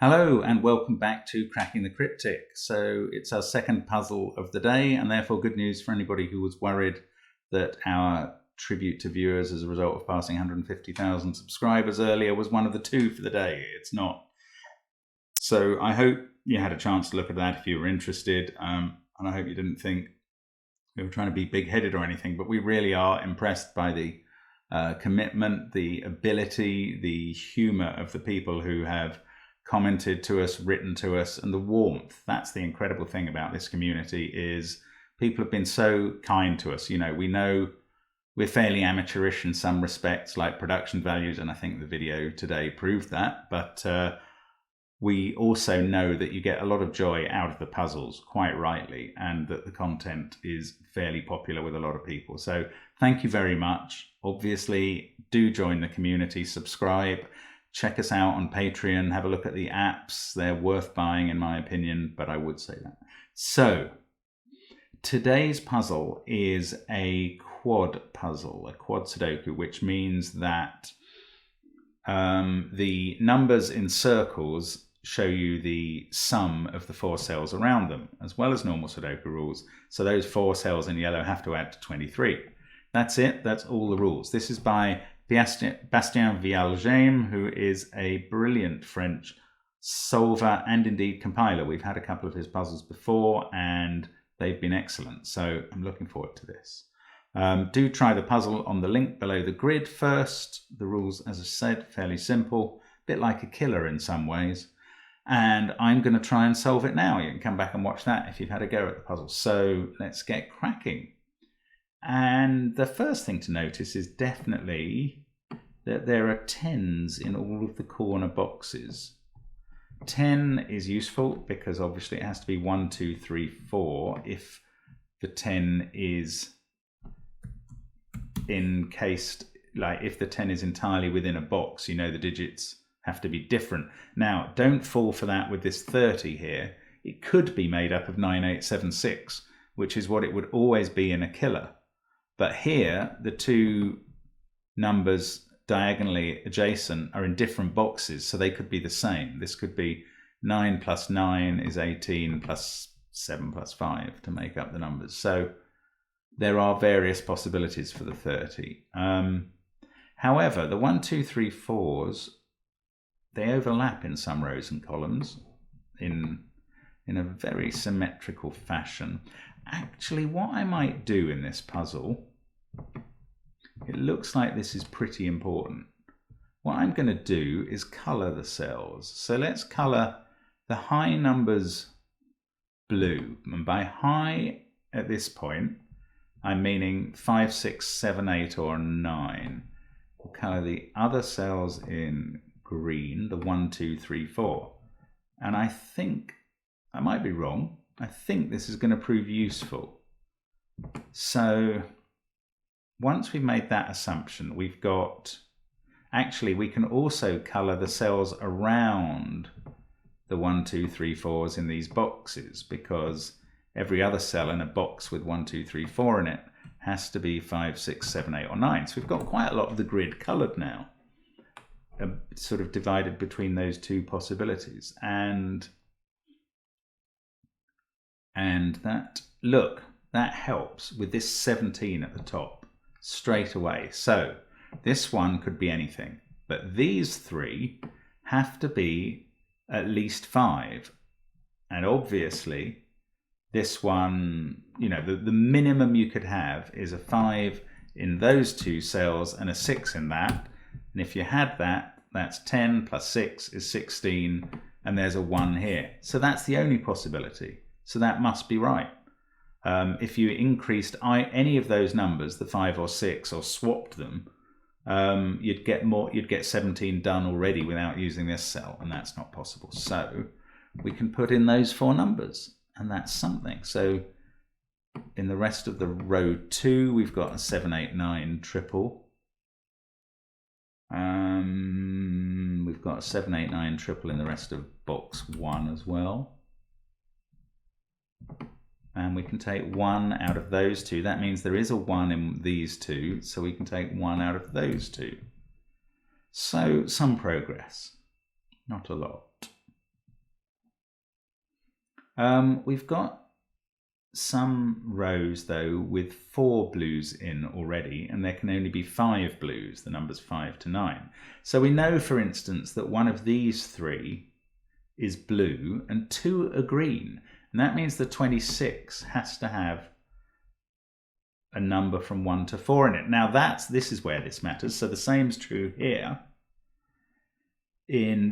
Hello and welcome back to Cracking the Cryptic. So it's our second puzzle of the day, and therefore good news for anybody who was worried that our tribute to viewers as a result of passing 150,000 subscribers earlier was one of the two for the day. It's not. So I hope you had a chance to look at that if you were interested, and I hope you didn't think we were trying to be big-headed or anything, but we really are impressed by the commitment, the ability, the humour of the people who have commented to us, written to us, and the warmth. That's the incredible thing about this community is people have been so kind to us. You know, we know we're fairly amateurish in some respects, like production values, and I think the video today proved that. But we also know that you get a lot of joy out of the puzzles, quite rightly, and that the content is fairly popular with a lot of people. So thank you very much. Obviously, do join the community, subscribe. Check us out on Patreon, have a look at the apps. They're worth buying in my opinion, but I would say that. So, today's puzzle is a quad puzzle, a quad Sudoku, which means that the numbers in circles show you the sum of the four cells around them, as well as normal Sudoku rules. So those four cells in yellow have to add to 23. That's it, that's all the rules. This is by Bastien Vialgame, who is a brilliant French solver and indeed compiler. We've had a couple of his puzzles before and they've been excellent, so I'm looking forward to this. Do try the puzzle on the link below the grid first. The rules, as I said, fairly simple, a bit like a killer in some ways. And I'm going to try and solve it now. You can come back and watch that if you've had a go at the puzzle. So let's get cracking. And the first thing to notice is definitely that there are 10s in all of the corner boxes. 10 is useful because obviously it has to be 1, 2, 3, 4 if the 10 is encased, like if the 10 is entirely within a box, you know the digits have to be different. Now, don't fall for that with this 30 here. It could be made up of 9876, which is what it would always be in a killer. But here, the two numbers diagonally adjacent are in different boxes, so they could be the same. This could be 9 plus 9 is 18 plus 7 plus 5 to make up the numbers. So there are various possibilities for the 30. However, the 1, 2, 3, 4s, they overlap in some rows and columns in a very symmetrical fashion. Actually, what I might do in this puzzle, it looks like this is pretty important. What I'm going to do is colour the cells. So let's colour the high numbers blue. And by high at this point, I'm meaning 5, 6, 7, 8 or 9. We'll colour the other cells in green, the 1, 2, 3, 4. And I think, I might be wrong, I think this is going to prove useful. So once we've made that assumption, we've got, actually we can also colour the cells around the 1, 2, 3, 4s in these boxes, because every other cell in a box with 1, 2, 3, 4 in it has to be 5, 6, 7, 8 or 9. So we've got quite a lot of the grid coloured now, sort of divided between those two possibilities. And that, look, that helps with this 17 at the top straight away. So this one could be anything, but these three have to be at least 5. And obviously this one, you know, the minimum you could have is a 5 in those two cells and a 6 in that. And if you had that, that's 10 plus 6 is 16, and there's a 1 here. So that's the only possibility. So that must be right. If you increased any of those numbers, the 5 or 6, or swapped them, you'd get more. You'd get 17 done already without using this cell, and that's not possible. So we can put in those 4 numbers, and that's something. So in the rest of the row 2, we've got a 7, 8, 9 triple. We've got a 7, 8, 9 triple in the rest of box 1 as well. And we can take 1 out of those 2. That means there is a 1 in these 2, so we can take 1 out of those 2. So some progress, not a lot. We've got some rows though with 4 blues in already, and there can only be 5 blues, the numbers 5 to 9. So we know, for instance, that one of these 3 is blue and 2 are green, and that means the 26 has to have a number from 1 to 4 in it. Now this is where this matters. So the same is true here. In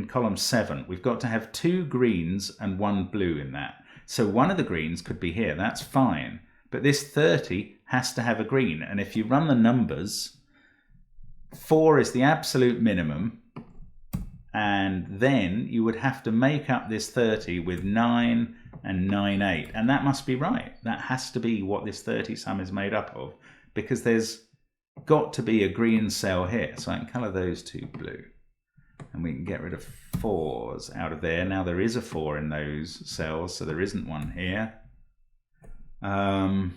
column 7, we've got to have 2 greens and 1 blue in that. So one of the greens could be here, that's fine. But this 30 has to have a green. And if you run the numbers, 4 is the absolute minimum. And then you would have to make up this 30 with 9 and 9, 8. And that must be right. That has to be what this 30 sum is made up of, because there's got to be a green cell here. So I can colour those 2 blue. And we can get rid of 4s out of there. Now there is a 4 in those cells, so there isn't one here. And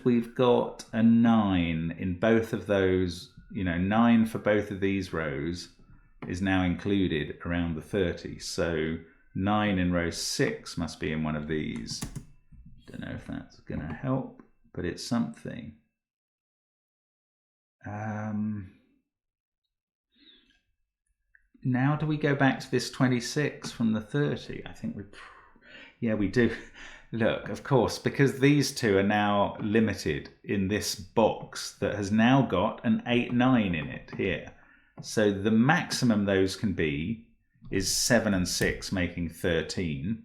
we've got a 9 in both of those. 9 for both of these rows is now included around the 30. So 9 in row 6 must be in one of these. Don't know if that's going to help, but it's something. Now do we go back to this 26 from the 30? I think we do. Look, of course, because these 2 are now limited in this box that has now got an 8, 9 in it here. So the maximum those can be is 7 and 6, making 13,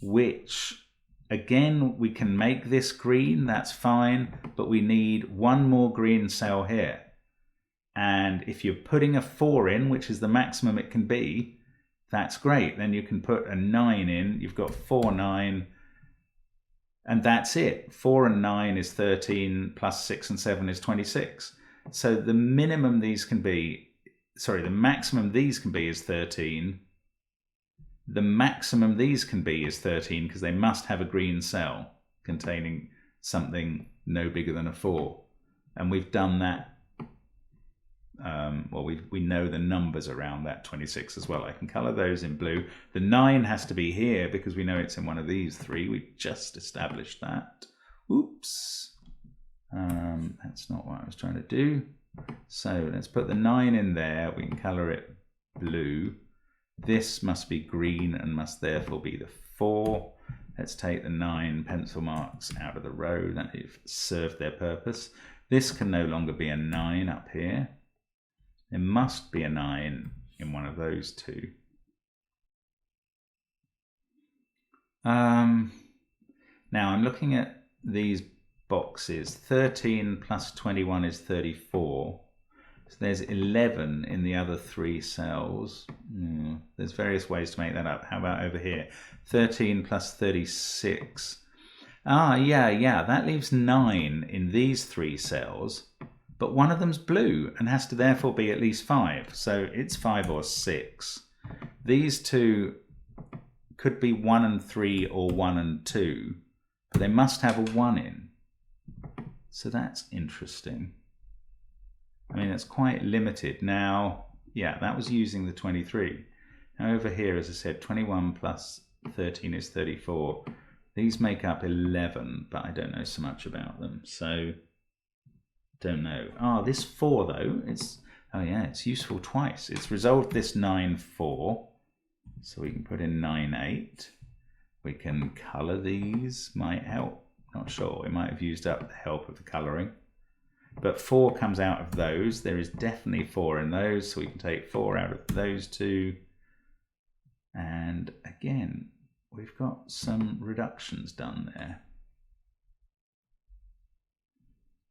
which, again, we can make this green, that's fine, but we need 1 more green cell here. And if you're putting a 4 in, which is the maximum it can be, that's great. Then you can put a 9 in. You've got 4, 9, and that's it. 4 and 9 is 13, plus 6 and 7 is 26. So the minimum these can be, the maximum these can be is 13. The maximum these can be is 13, because they must have a green cell containing something no bigger than a 4. And we've done that. We know the numbers around that 26 as well. I can colour those in blue. The 9 has to be here because we know it's in one of these 3. We just established that. Oops. That's not what I was trying to do. So let's put the 9 in there. We can colour it blue. This must be green and must therefore be the 4. Let's take the 9 pencil marks out of the row. That have served their purpose. This can no longer be a 9 up here. There must be a 9 in one of those 2. Now I'm looking at these boxes. 13 plus 21 is 34. So there's 11 in the other 3 cells. There's various ways to make that up. How about over here? 13 plus 36. Yeah, that leaves 9 in these 3 cells. But one of them's blue and has to therefore be at least 5. So it's 5 or 6. These 2 could be 1 and 3 or 1 and 2. But they must have a 1 in. So that's interesting. I mean, it's quite limited. Now, yeah, that was using the 23. Now over here, as I said, 21 plus 13 is 34. These make up 11, but I don't know so much about them. So don't know. This 4 though, it's useful twice. It's resolved this 9, 4. So we can put in 9, 8. We can colour these, might help. Not sure, we might have used up the help of the colouring. But 4 comes out of those. There is definitely 4 in those, so we can take 4 out of those 2. And again, we've got some reductions done there.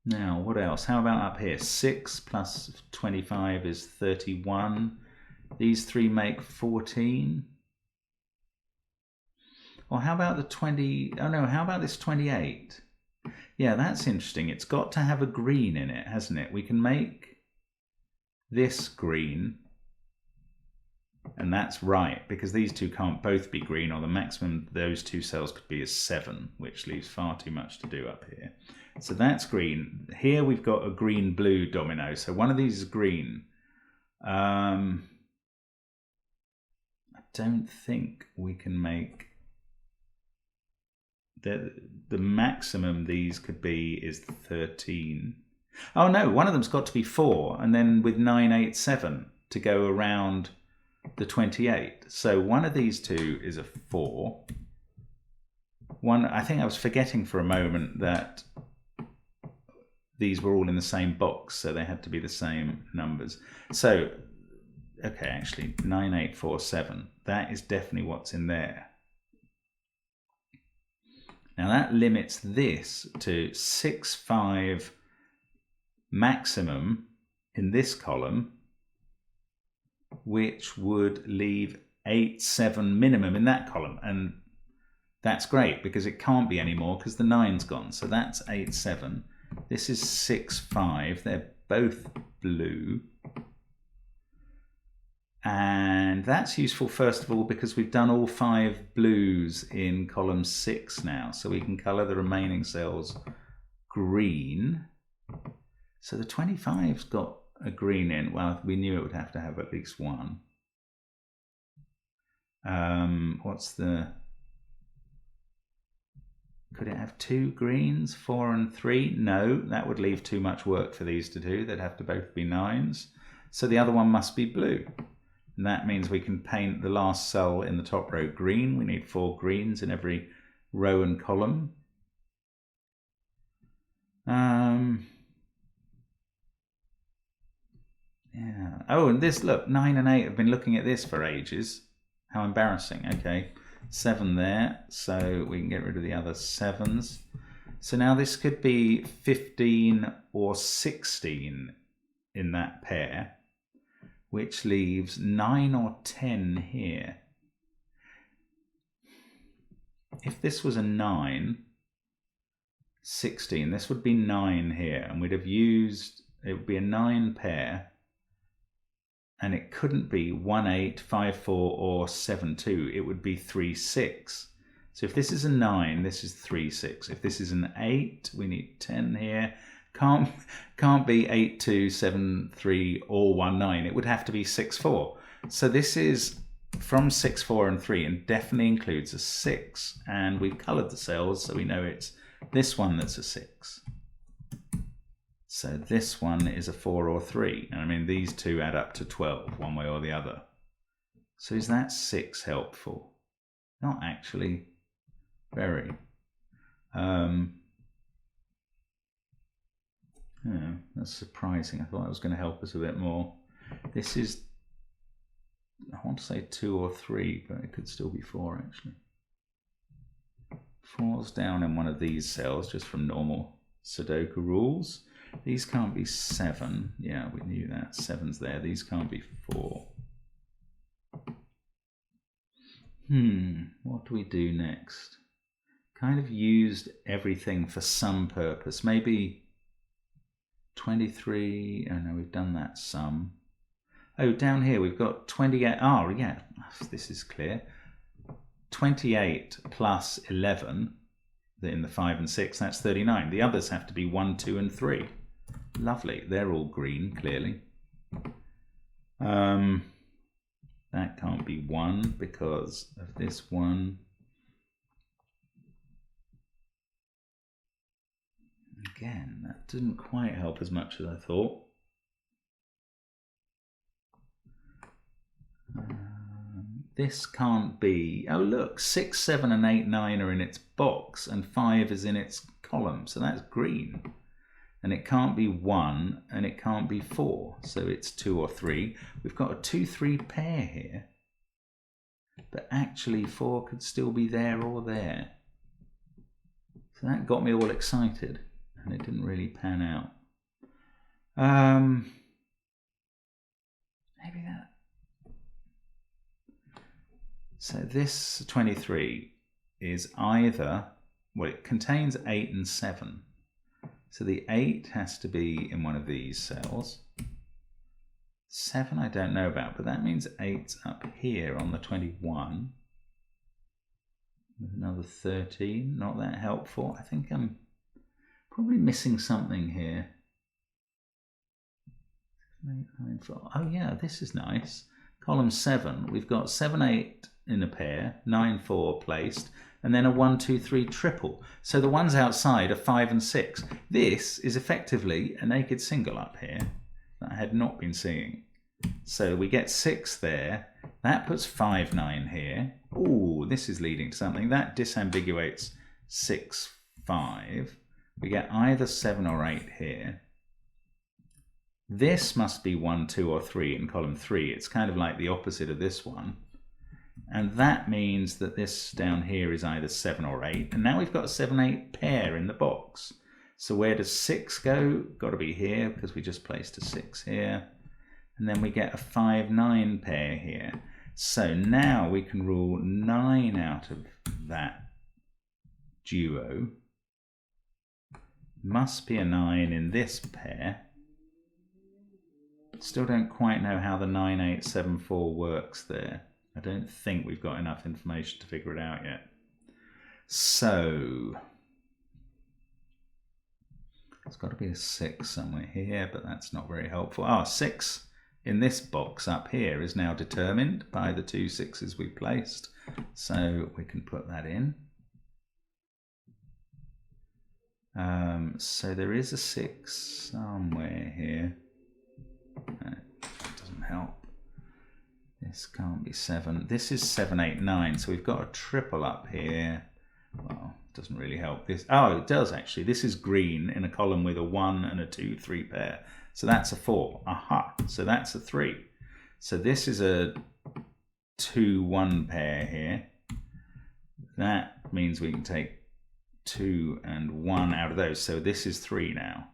Now, what else? How about up here? 6 plus 25 is 31. These 3 make 14. Or how about the 20? Oh no, how about this 28? Yeah, that's interesting. It's got to have a green in it, hasn't it? We can make this green. And that's right, because these 2 can't both be green, or the maximum those 2 cells could be is 7, which leaves far too much to do up here. So that's green. Here we've got a green-blue domino, so one of these is green. I don't think we can make the maximum these could be is 13. Oh no, one of them's got to be 4, and then with 987 to go around the 28. So one of these two is a 4. One, I think I was forgetting for a moment that these were all in the same box, so they had to be the same numbers. So, okay, actually, 9847, that is definitely what's in there. Now that limits this to 65 maximum in this column, which would leave 87 minimum in that column. And that's great because it can't be any more because the 9's gone. So that's 87. This is 65. They're both blue. And that's useful, first of all, because we've done all 5 blues in column 6 now. So we can colour the remaining cells green. So the 25's got a green in. Well, we knew it would have to have at least one. What's the... Could it have 2 greens, 4 and 3? No, that would leave too much work for these to do. They'd have to both be 9s. So the other one must be blue. And that means we can paint the last cell in the top row green. We need 4 greens in every row and column. Yeah. Oh, and this, look, 9 and 8 have been looking at this for ages. How embarrassing. Okay. 7 there, so we can get rid of the other 7s. So now this could be 15 or 16 in that pair, which leaves 9 or 10 here. If this was a 9, 16, this would be 9 here, and we'd have used, it would be a 9 pair, and it couldn't be 1, 8, 5, 4 or 7, 2. It would be 3, 6. So if this is a 9, this is 3, 6. If this is an 8, we need 10 here. Can't be 8, 2, 7, 3 or 1, 9. It would have to be 6, 4. So this is from 6, 4 and 3 and definitely includes a 6. And we've coloured the cells so we know it's this one that's a 6. So this one is a 4 or 3. I mean, these two add up to 12, one way or the other. So is that 6 helpful? Not actually very. Yeah, that's surprising. I thought it was going to help us a bit more. This is, I want to say 2 or 3, but it could still be 4 actually. 4's down in one of these cells just from normal Sudoku rules. These can't be 7. Yeah, we knew that. 7's there. These can't be 4. What do we do next? Kind of used everything for some purpose. Maybe 23. Oh no, we've done that sum. Oh, down here we've got 28. Oh, yeah, this is clear. 28 plus 11 in the 5 and 6, that's 39. The others have to be 1, 2 and 3. Lovely, they're all green, clearly. That can't be 1 because of this one. Again, that didn't quite help as much as I thought. This can't be, oh look, 6, 7 and 8, 9 are in its box and 5 is in its column, so that's green. And it can't be 1 and it can't be 4, so it's 2 or 3. We've got a 2, 3 pair here, but actually 4 could still be there or there. So that got me all excited and it didn't really pan out. Maybe that. So this 23 is either, well, it contains 8 and 7. So the 8 has to be in one of these cells. 7 I don't know about, but that means 8's up here on the 21. With another 13, not that helpful. I think I'm probably missing something here. 8, 9, 4. Oh yeah, this is nice. column 7, we've got 7, 8 in a pair, 9, 4 placed, and then a 1, 2, 3 triple. So the ones outside are 5 and 6. This is effectively a naked single up here that I had not been seeing. So we get 6 there. That puts 5, 9 here. Ooh, this is leading to something. That disambiguates 6, 5. We get either 7 or 8 here. This must be 1, 2, or 3 in column 3. It's kind of like the opposite of this one. And that means that this down here is either 7 or 8. And now we've got a 7, 8 pair in the box. So where does 6 go? Got to be here because we just placed a 6 here. And then we get a 5, 9 pair here. So now we can rule 9 out of that duo. Must be a 9 in this pair. Still don't quite know how the 9, 8, 7, 4 works there. I don't think we've got enough information to figure it out yet. So it's got to be a 6 somewhere here, but that's not very helpful. 6 in this box up here is now determined by the 2 6s we placed. So we can put that in. So there is a 6 somewhere here. That doesn't help. This can't be 7. This is 7, 8, 9. So we've got a triple up here. Well, it doesn't really help this. Oh, it does actually. This is green in a column with a 1 and a 2, 3 pair. So that's a 4. Aha. So that's a 3. So this is a 2, 1 pair here. That means we can take 2 and 1 out of those. So this is 3 now.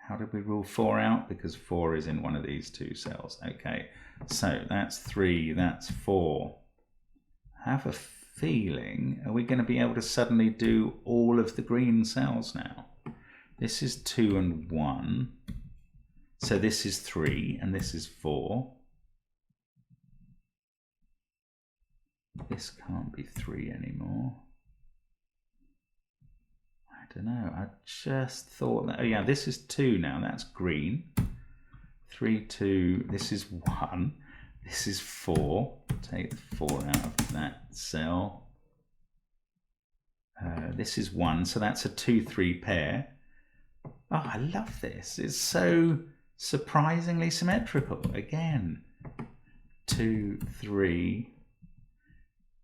How did we rule 4 out? Because 4 is in one of these 2 cells. Okay, so that's 3, that's 4. I have a feeling, are we going to be able to suddenly do all of the green cells now? This is 2 and 1. So this is 3 and this is 4. This can't be 3 anymore. I don't know, I just thought that, oh yeah, this is 2 now, that's green. 3, 2, this is 1, this is 4, take the 4 out of that cell. This is 1, so that's a 2, 3 pair. Oh, I love this, it's so surprisingly symmetrical. Again, 2, 3.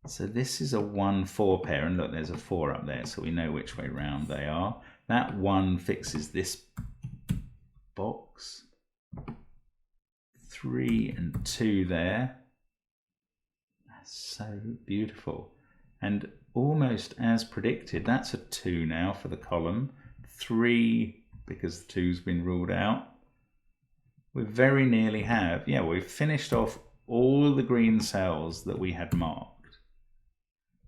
So this is a 1, 4 pair, and look, there's a 4 up there, so we know which way round they are. That 1 fixes this box. 3 and 2 there. That's so beautiful. And almost as predicted, that's a 2 now for the column. 3, because the 2's been ruled out. We very nearly have, yeah, we've finished off all the green cells that we had marked.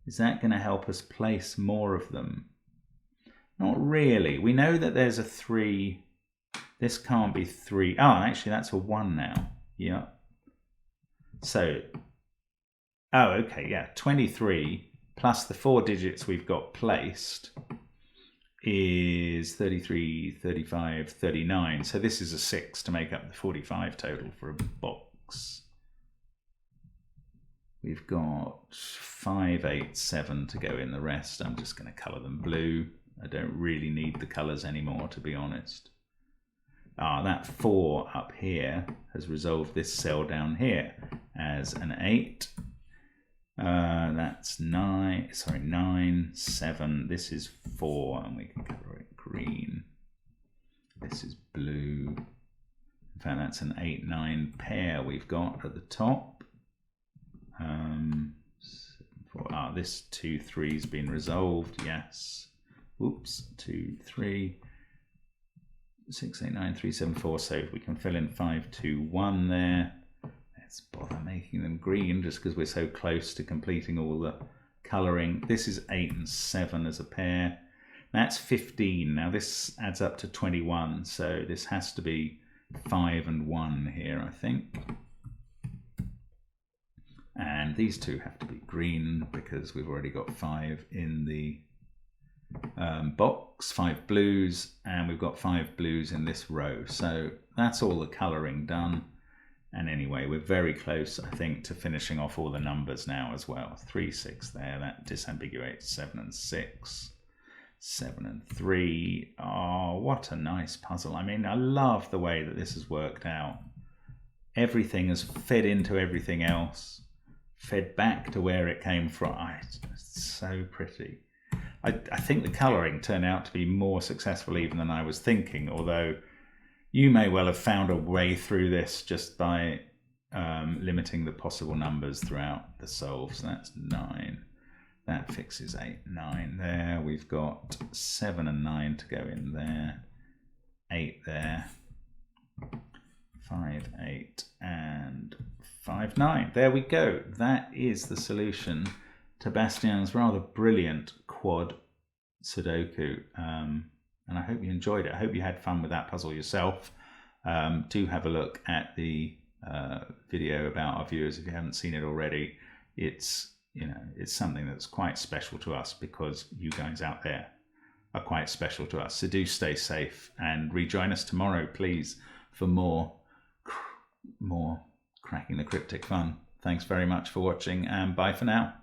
Is that going to help us place more of them? Not really. We know that there's a 3. This can't be 3. Oh, actually, that's a 1 now. Yeah. So, oh, okay, yeah. 23 plus the 4 digits we've got placed is 33, 35, 39. So this is a 6 to make up the 45 total for a box. We've got 5, 8, 7 to go in the rest. I'm just going to colour them blue. I don't really need the colours anymore, to be honest. That 4 up here has resolved this cell down here as an 8. That's 9, 7. This is 4, and we can colour it green. This is blue. In fact, that's an 8, 9 pair we've got at the top. This 2, 3's been resolved, yes. Oops, 2, 3, 6, 8, 9, 3, 7, 4. So we can fill in 5, 2, 1 there. Let's bother making them green just because we're so close to completing all the colouring. This is 8 and 7 as a pair. That's 15. Now this adds up to 21. So this has to be 5 and 1 here, I think. And these 2 have to be green because we've already got 5 in the box, 5 blues, and we've got 5 blues in this row. So that's all the colouring done. And anyway, we're very close, I think, to finishing off all the numbers now as well. 3, 6 there, that disambiguates 7 and 6. 7 and 3. Oh, what a nice puzzle. I mean, I love the way that this has worked out. Everything has fed into everything else, fed back to where it came from. It's so pretty. I think the colouring turned out to be more successful even than I was thinking, although you may well have found a way through this just by limiting the possible numbers throughout the solve. So that's 9. That fixes 8, 9 there. We've got 7 and 9 to go in there. 8 there. 5, 8, and 5, 9. There we go. That is the solution to Bastian's rather brilliant quad Sudoku. And I hope you enjoyed it. I hope you had fun with that puzzle yourself. Do have a look at the video about our viewers if you haven't seen it already. It's something that's quite special to us because you guys out there are quite special to us. So do stay safe and rejoin us tomorrow, please, for more Cracking the Cryptic fun. Thanks very much for watching, and bye for now.